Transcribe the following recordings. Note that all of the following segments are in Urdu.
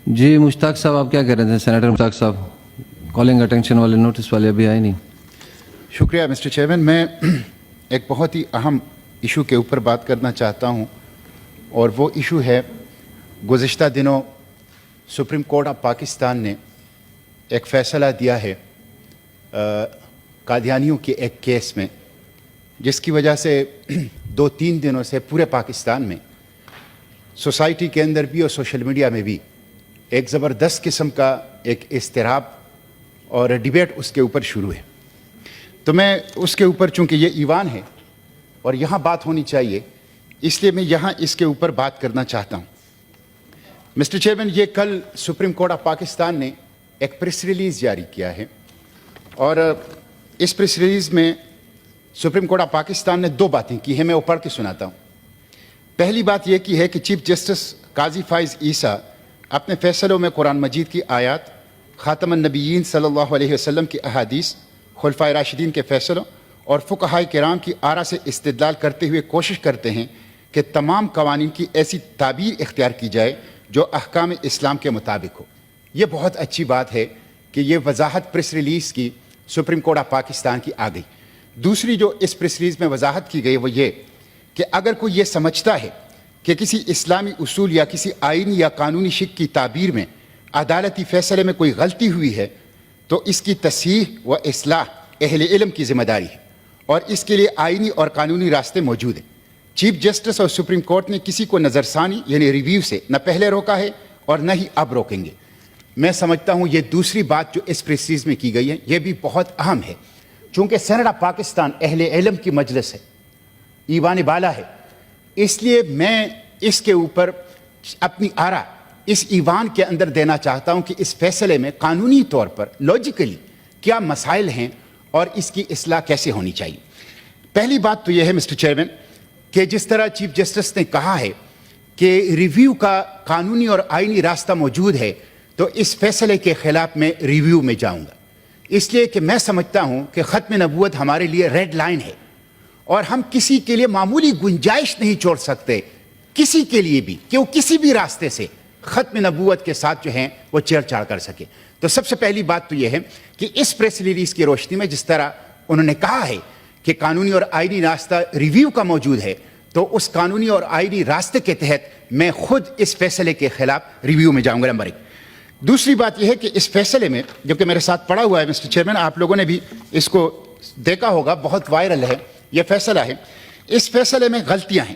جی مشتاق صاحب آپ کیا کہہ رہے تھے؟ سینیٹر مشتاق صاحب کالنگ اٹینشن والے نوٹس والے ابھی آئے نہیں. شکریہ مسٹر چیئرمین. میں ایک بہت ہی اہم ایشو کے اوپر بات کرنا چاہتا ہوں اور وہ ایشو ہے گزشتہ دنوں سپریم کورٹ آف پاکستان نے ایک فیصلہ دیا ہے قادیانیوں کے ایک کیس میں، جس کی وجہ سے 2-3 دنوں سے پورے پاکستان میں سوسائٹی کے اندر بھی اور سوشل میڈیا میں بھی ایک زبردست قسم کا ایک اضطراب اور ڈیبیٹ اس کے اوپر شروع ہے. تو میں اس کے اوپر، چونکہ یہ ایوان ہے اور یہاں بات ہونی چاہیے، اس لیے میں یہاں اس کے اوپر بات کرنا چاہتا ہوں. مسٹر چیئرمین، یہ کل سپریم کورٹ آف پاکستان نے ایک پریس ریلیز جاری کیا ہے اور اس پریس ریلیز میں سپریم کورٹ آف پاکستان نے 2 باتیں کی ہیں. میں وہ پڑھ کے سناتا ہوں. پہلی بات یہ کی ہے کہ چیف جسٹس قاضی فائز عیسیٰ اپنے فیصلوں میں قرآن مجید کی آیات، خاتم النبیین صلی اللہ علیہ وسلم کی احادیث، خلفائے راشدین کے فیصلوں اور فقہائے کرام کی آراء سے استدلال کرتے ہوئے کوشش کرتے ہیں کہ تمام قوانین کی ایسی تعبیر اختیار کی جائے جو احکام اسلام کے مطابق ہو. یہ بہت اچھی بات ہے کہ یہ وضاحت پریس ریلیز کی سپریم کورٹ آف پاکستان کی آ گئی. دوسری جو اس پریس ریلیز میں وضاحت کی گئی وہ یہ کہ اگر کوئی یہ سمجھتا ہے کہ کسی اسلامی اصول یا کسی آئینی یا قانونی شک کی تعبیر میں عدالتی فیصلے میں کوئی غلطی ہوئی ہے تو اس کی تصحیح و اصلاح اہل علم کی ذمہ داری ہے اور اس کے لیے آئینی اور قانونی راستے موجود ہیں. چیف جسٹس اور سپریم کورٹ نے کسی کو نظر ثانی یعنی ریویو سے نہ پہلے روکا ہے اور نہ ہی اب روکیں گے. میں سمجھتا ہوں یہ دوسری بات جو اس پریس ریلیز میں کی گئی ہے یہ بھی بہت اہم ہے. چونکہ سینیٹ آف پاکستان اہل علم کی مجلس ہے، ایوان بالا ہے، اس لیے میں اس کے اوپر اپنی آراء اس ایوان کے اندر دینا چاہتا ہوں کہ اس فیصلے میں قانونی طور پر لاجیکلی کیا مسائل ہیں اور اس کی اصلاح کیسے ہونی چاہیے. پہلی بات تو یہ ہے مسٹر چیئرمین کہ جس طرح چیف جسٹس نے کہا ہے کہ ریویو کا قانونی اور آئینی راستہ موجود ہے، تو اس فیصلے کے خلاف میں ریویو میں جاؤں گا، اس لیے کہ میں سمجھتا ہوں کہ ختم نبوت ہمارے لیے ریڈ لائن ہے اور ہم کسی کے لیے معمولی گنجائش نہیں چھوڑ سکتے، کسی کے لیے بھی کہ وہ کسی بھی راستے سے ختم نبوت کے ساتھ جو ہیں وہ چھیڑ چھاڑ کر سکے. تو سب سے پہلی بات تو یہ ہے کہ اس پریس ریلیز کی روشنی میں جس طرح انہوں نے کہا ہے کہ قانونی اور آئینی راستہ ریویو کا موجود ہے، تو اس قانونی اور آئینی راستے کے تحت میں خود اس فیصلے کے خلاف ریویو میں جاؤں گا. نمبر 1. دوسری بات یہ ہے کہ اس فیصلے میں، جو کہ میرے ساتھ پڑا ہوا ہے مسٹر چیئرمین، آپ لوگوں نے بھی اس کو دیکھا ہوگا، بہت وائرل ہے یہ فیصلہ ہے. اس فیصلے میں غلطیاں ہیں.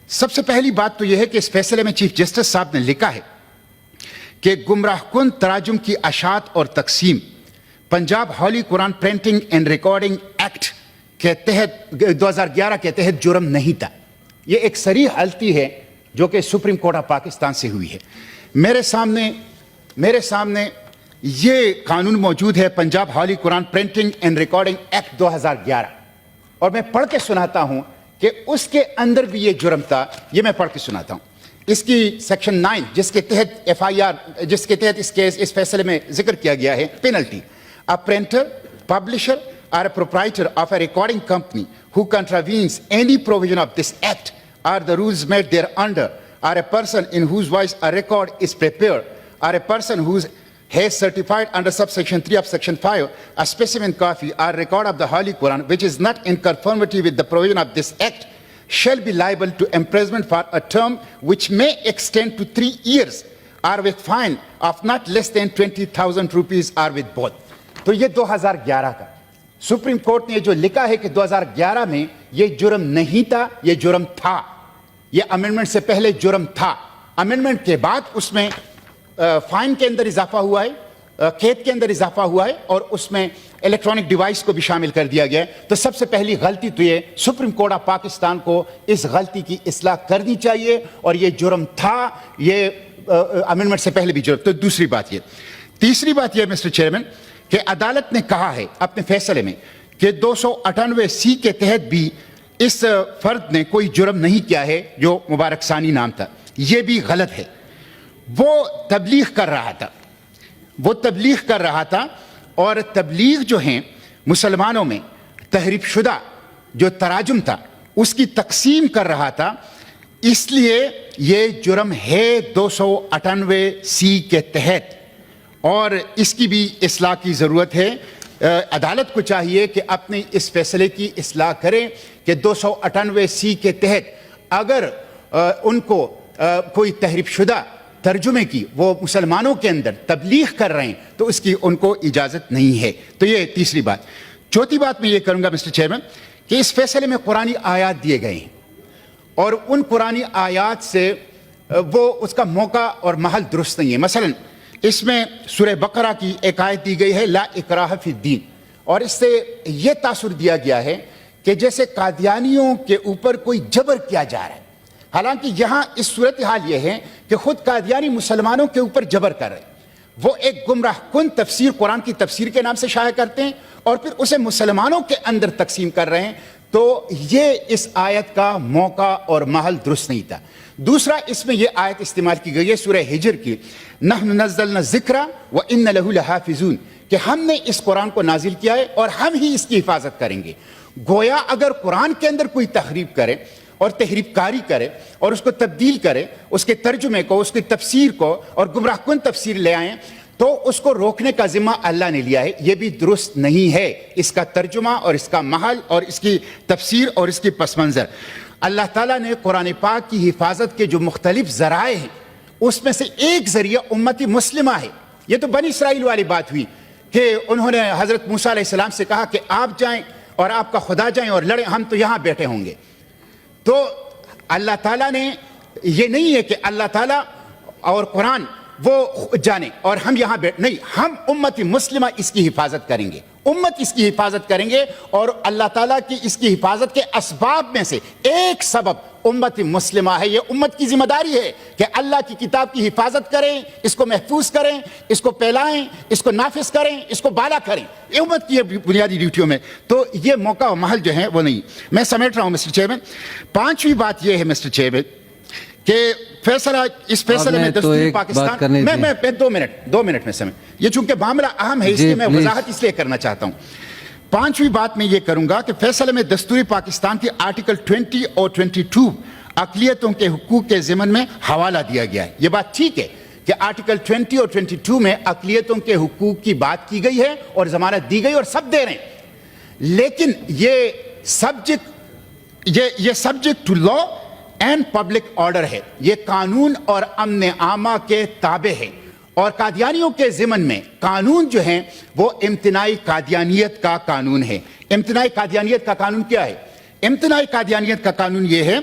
سب سے پہلی بات تو یہ ہے کہ اس فیصلے میں چیف جسٹس صاحب نے لکھا ہے کہ گمراہ کن تراجم کی اشاعت اور تقسیم پنجاب ہولی قرآن پرنٹنگ اینڈ ریکارڈنگ ایکٹ کے تحت 2011 کے تحت جرم نہیں تھا. یہ ایک صریح غلطی ہے جو کہ سپریم کورٹ آف پاکستان سے ہوئی ہے. میرے سامنے یہ قانون موجود ہے، پنجاب ہولی قرآن پرنٹنگ اینڈ ریکارڈنگ ایکٹ 2011، اور میں پڑھ کے سناتا ہوں کہ اس کے اندر بھی یہ جرم تھا. یہ میں پڑھ کے سناتا ہوں. اس کی سیکشن 9 جس کے تحت FIR، جس کے تحت اس فیصلے میں ذکر کیا گیا ہے، penalty: a printer, publisher or a proprietor of a recording company who contravenes any provision of this act or the rules made thereunder, or a person in whose voice a record is prepared, or a person who has certified under subsection 3 of section 5 a specimen copy or record of the Holy Quran which is not in conformity with the provision of this act shall be liable to imprisonment for a term which may extend to 3 years or with fine of not less than 20,000 rupees or with both. تو یہ 2011 کا سپریم کورٹ نے جو لکھا ہے کہ 2011 میں یہ جرم نہیں تھا، یہ جرم تھا. یہ امینڈمنٹ سے پہلے جرم تھا. امینڈمنٹ کے بعد اس میں فائن کے اندر اضافہ ہوا ہے، قید کے اندر اضافہ ہوا ہے، اور اس میں الیکٹرانک ڈیوائس کو بھی شامل کر دیا گیا ہے. تو سب سے پہلی غلطی تو یہ سپریم کورٹ آف پاکستان کو اس غلطی کی اصلاح کرنی چاہیے، اور یہ جرم تھا، یہ امینڈمنٹ سے پہلے بھی جرم. تو دوسری بات یہ. تیسری بات یہ مسٹر چیئرمین کہ عدالت نے کہا ہے اپنے فیصلے میں کہ 298C کے تحت بھی اس فرد نے کوئی جرم نہیں کیا ہے جو مبارک ثانی نام تھا. یہ بھی غلط ہے. وہ تبلیغ کر رہا تھا اور تبلیغ جو ہیں مسلمانوں میں تحریف شدہ جو تراجم تھا اس کی تقسیم کر رہا تھا. اس لیے یہ جرم ہے 298C کے تحت اور اس کی بھی اصلاح کی ضرورت ہے. عدالت کو چاہیے کہ اپنے اس فیصلے کی اصلاح کریں کہ 298C کے تحت اگر ان کو کوئی تحریف شدہ ترجمے کی وہ مسلمانوں کے اندر تبلیغ کر رہے ہیں تو اس کی ان کو اجازت نہیں ہے. تو یہ تیسری بات. چوتھی بات میں یہ کروں گا مسٹر چیئرمین کہ اس فیصلے میں قرآنی آیات دیے گئے ہیں اور ان قرآنی آیات سے وہ اس کا موقع اور محل درست نہیں ہے. مثلا اس میں سورہ بقرہ کی ایک آیت دی گئی ہے لا اکراہ فی الدین اور اس سے یہ تاثر دیا گیا ہے کہ جیسے قادیانیوں کے اوپر کوئی جبر کیا جا رہا ہے. حالانکہ یہاں اس صورتحال یہ ہے کہ خود قادیانی مسلمانوں کے اوپر جبر کر رہے ہیں. وہ ایک گمراہ کن تفسیر قرآن کی تفسیر کے نام سے شائع کرتے ہیں اور پھر اسے مسلمانوں کے اندر تقسیم کر رہے ہیں. تو یہ اس آیت کا موقع اور محل درست نہیں تھا. دوسرا اس میں یہ آیت استعمال کی گئی ہے سورہ ہجر کی نحن نزلنا الذکر وإن لہ لحافظون کہ ہم نے اس قرآن کو نازل کیا ہے اور ہم ہی اس کی حفاظت کریں گے. گویا اگر قرآن کے اندر کوئی تحریف کرے اور تحریف کاری کرے اور اس کو تبدیل کرے اس کے ترجمے کو اس کی تفسیر کو اور گمراہ کن تفسیر لے آئیں تو اس کو روکنے کا ذمہ اللہ نے لیا ہے. یہ بھی درست نہیں ہے. اس کا ترجمہ اور اس کا محل اور اس کی تفسیر اور اس کی پس منظر اللہ تعالیٰ نے قرآن پاک کی حفاظت کے جو مختلف ذرائع ہیں اس میں سے ایک ذریعہ امتی مسلمہ ہے. یہ تو بنی اسرائیل والی بات ہوئی کہ انہوں نے حضرت موسیٰ علیہ السلام سے کہا کہ آپ جائیں اور آپ کا خدا جائیں اور لڑیں ہم تو یہاں بیٹھے ہوں گے. تو اللہ تعالیٰ نے یہ نہیں ہے کہ اللہ تعالیٰ اور قرآن وہ جانے اور ہم یہاں نہیں, ہم امت مسلمہ اس کی حفاظت کریں گے. امت اس کی حفاظت کریں گے اور اللہ تعالیٰ کی اس کی حفاظت کے اسباب میں سے ایک سبب امت مسلمہ ہے. یہ امت کی ذمہ داری ہے کہ اللہ کی کتاب کی حفاظت کریں, اس کو محفوظ کریں, اس کو پھیلائیں, اس کو نافذ کریں, اس کو بالا کریں. یہ امت کی بنیادی ڈیوٹیوں میں تو یہ موقع و محل جو ہے وہ نہیں. میں سمیٹ رہا ہوں مسٹر چیئرمین. پانچویں بات یہ ہے مسٹر چیئرمین کہ فیصلہ اس فیصلے میں دستور پاکستان میں 2 منٹ میں سمجھ یہ چونکہ معاملہ اہم ہے اس لیے میں وضاحت اس لیے کرنا چاہتا ہوں. پانچویں بات میں یہ کروں گا کہ فیصلے میں دستور پاکستان کی آرٹیکل 20 اور 22 اقلیتوں کے حقوق کے ضمن میں حوالہ دیا گیا ہے. یہ بات ٹھیک ہے کہ آرٹیکل 20 اور 22 میں اقلیتوں کے حقوق کی بات کی گئی ہے اور ضمانت دی گئی اور سب دے رہے ہیں, لیکن یہ subject to law and public order ہے. یہ قانون اور امن عامہ کے تابع ہے اور قادیانیوں کے ضمن میں قانون جو ہیں وہ امتناعی قادیانیت کا قانون ہے. امتناعی قادیانیت کا قانون کیا ہے؟ امتناعی قادیانیت کا قانون یہ ہے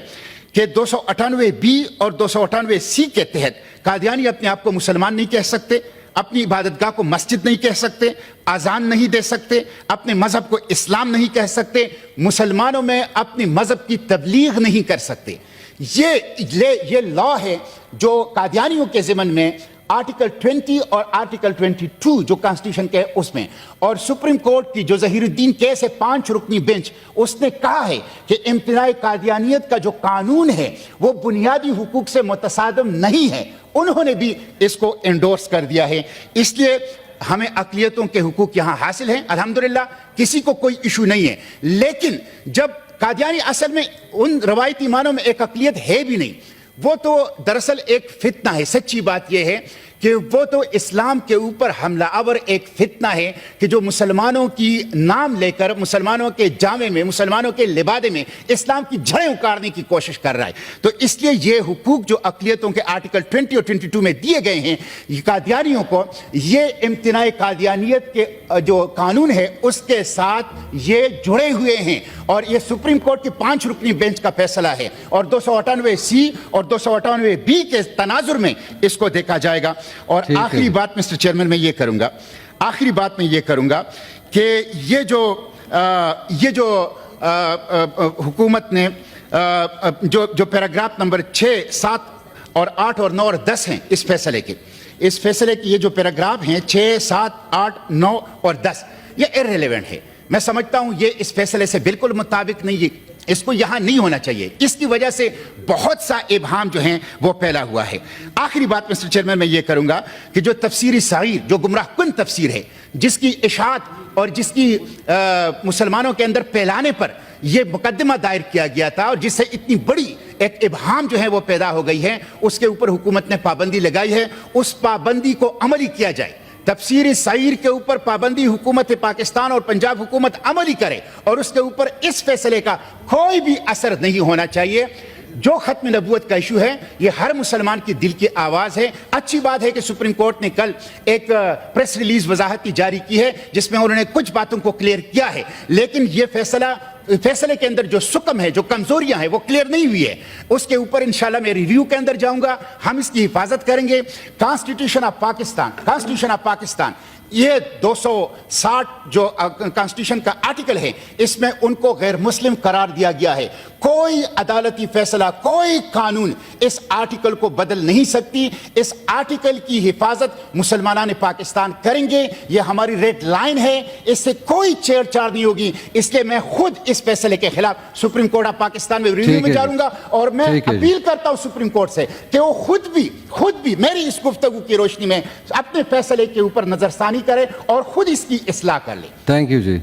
کہ 298B اور 298C کے تحت قادیانی اپنے آپ کو مسلمان نہیں کہہ سکتے, اپنی عبادت گاہ کو مسجد نہیں کہہ سکتے, اذان نہیں دے سکتے, اپنے مذہب کو اسلام نہیں کہہ سکتے, مسلمانوں میں اپنے مذہب کی تبلیغ نہیں کر سکتے. یہ لا ہے جو قادیانیوں کے ضمن میں آرٹیکل 20 اور آرٹیکل 22 جو کانسٹیٹیوشن کے اس میں اور سپریم کورٹ کی جو ظہیر الدین کیس ہے 5 رکنی بینچ اس نے کہا ہے کہ امتناعی قادیانیت کا جو قانون ہے وہ بنیادی حقوق سے متصادم نہیں ہے. انہوں نے بھی اس کو انڈورس کر دیا ہے. اس لیے ہمیں اقلیتوں کے حقوق یہاں حاصل ہیں الحمدللہ, کسی کو کوئی ایشو نہیں ہے. لیکن جب قادیانی اصل میں ان روایتی معنوں میں ایک اقلیت ہے بھی نہیں, وہ تو دراصل ایک فتنہ ہے. سچی بات یہ ہے کہ وہ تو اسلام کے اوپر حملہ آور ایک فتنہ ہے کہ جو مسلمانوں کی نام لے کر مسلمانوں کے جامے میں مسلمانوں کے لبادے میں اسلام کی جڑیں اکاڑنے کی کوشش کر رہا ہے. تو اس لیے یہ حقوق جو اقلیتوں کے آرٹیکل 20 اور 22 میں دیے گئے ہیں قادیانیوں کو, یہ امتناعی قادیانیت کے جو قانون ہے اس کے ساتھ یہ جڑے ہوئے ہیں اور یہ سپریم کورٹ کی 5 رکنی بینچ کا فیصلہ ہے اور 298C اور 298B کے تناظر میں اس کو دیکھا جائے گا. اور آخری بات مسٹر چیئرمین میں یہ کروں گا کہ یہ جو حکومت نے جو پیراگراف نمبر 6, 7 اور 8 اور 9 اور 10 ہیں اس فیصلے کے یہ جو پیراگراف ہیں 6, 7, 8, 9 اور 10 یہ irrelevant ہے. میں سمجھتا ہوں یہ اس فیصلے سے بالکل مطابق نہیں ہے. اس کو یہاں نہیں ہونا چاہیے. اس کی وجہ سے بہت سا ابہام جو ہیں وہ پھیلا ہوا ہے. آخری بات مسٹر چیئرمین میں یہ کروں گا کہ جو تفسیر صغیر جو گمراہ کن تفسیر ہے, جس کی اشاعت اور جس کی مسلمانوں کے اندر پھیلانے پر یہ مقدمہ دائر کیا گیا تھا, اور جس سے اتنی بڑی ایک ابہام جو ہے وہ پیدا ہو گئی ہے, اس کے اوپر حکومت نے پابندی لگائی ہے. اس پابندی کو عملی کیا جائے. تفسیر صغیر کے اوپر پابندی حکومت پاکستان اور پنجاب حکومت عملی کرے, اور اس کے اوپر اس فیصلے کا کوئی بھی اثر نہیں ہونا چاہیے. جو ختم نبوت کا ایشو ہے یہ ہر مسلمان کی دل کی آواز ہے. اچھی بات ہے کہ سپریم کورٹ نے کل ایک پریس ریلیز وضاحتی جاری کی ہے جس میں انہوں نے کچھ باتوں کو کلیئر کیا ہے, لیکن یہ فیصلے کے اندر جو سکم ہے, جو کمزوریاں ہیں, وہ کلیئر نہیں ہوئی ہے. اس کے اوپر انشاءاللہ میں ریویو کے اندر جاؤں گا, ہم اس کی حفاظت کریں گے. کانسٹیٹیوشن آف پاکستان یہ 260 جو کانسٹیٹیوشن کا آرٹیکل ہے, اس میں ان کو غیر مسلم قرار دیا گیا ہے. کوئی عدالتی فیصلہ, کوئی قانون اس آرٹیکل کو بدل نہیں سکتی. اس آرٹیکل کی حفاظت مسلمانان پاکستان کریں گے. یہ ہماری ریڈ لائن ہے, اس سے کوئی چھیڑ چھاڑ نہیں ہوگی. اس لیے میں خود اس فیصلے کے خلاف سپریم کورٹ آف پاکستان میں ریویو میں جاؤں گا, اور میں اپیل کرتا ہوں سپریم کورٹ سے کہ وہ خود بھی میری اس گفتگو کی روشنی میں اپنے فیصلے کے اوپر نظر ثانی کرے اور خود اس کی اصلاح کر لے. Thank you G.